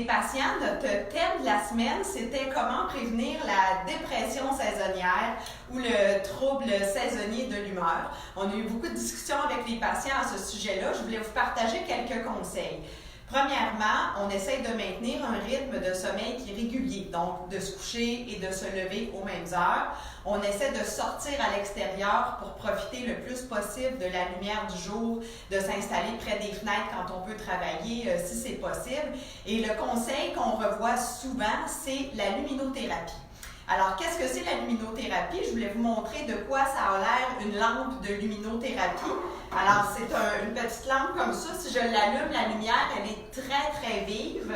patients, notre thème de la semaine, c'était comment prévenir la dépression saisonnière ou le trouble saisonnier de l'humeur. On a eu beaucoup de discussions avec les patients à ce sujet-là. Je voulais vous partager quelques conseils. Premièrement, on essaye de maintenir un rythme de sommeil qui est régulier, donc de se coucher et de se lever aux mêmes heures. On essaie de sortir à l'extérieur pour profiter le plus possible de la lumière du jour, de s'installer près des fenêtres quand on peut travailler, si c'est possible. Et le conseil qu'on revoit souvent, c'est la luminothérapie. Alors, qu'est-ce que c'est la luminothérapie? Je voulais vous montrer de quoi ça a l'air une lampe de luminothérapie. Alors, c'est une petite lampe comme ça. Si je l'allume, la lumière, elle est très, très vive.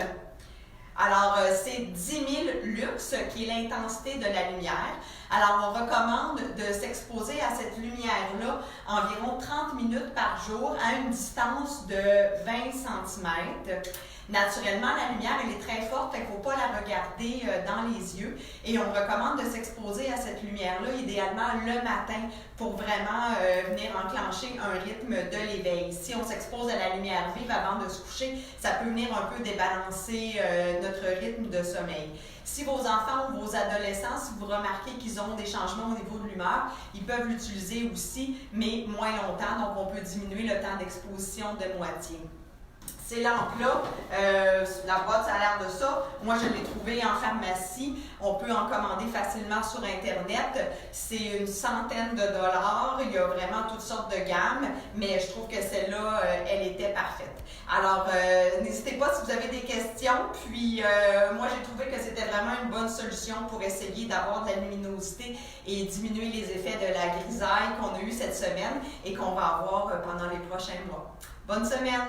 Alors, c'est 10 000 lux, qui est l'intensité de la lumière. Alors, on recommande de s'exposer à cette lumière-là environ 30 minutes par jour à une distance de 20 cm. Naturellement, la lumière, elle est très forte, il ne faut pas la regarder dans les yeux. Et on recommande de s'exposer à cette lumière-là, idéalement le matin, pour vraiment venir enclencher un rythme de l'éveil. Si on s'expose à la lumière vive avant de se coucher, ça peut venir un peu débalancer notre rythme de sommeil. Si vos enfants ou vos adolescents, si vous remarquez qu'ils ont des changements au niveau de l'humeur, ils peuvent l'utiliser aussi, mais moins longtemps, donc on peut diminuer le temps d'exposition de moitié. Ces lampes-là, la boîte, ça a l'air de ça. Moi, je l'ai trouvée en pharmacie. On peut en commander facilement sur Internet. C'est une centaine de dollars. Il y a vraiment toutes sortes de gammes, mais je trouve que celle-là, elle était parfaite. Alors, n'hésitez pas si vous avez des questions. Puis, moi, j'ai trouvé que c'était vraiment une bonne solution pour essayer d'avoir de la luminosité et diminuer les effets de la grisaille qu'on a eue cette semaine et qu'on va avoir pendant les prochains mois. Bonne semaine!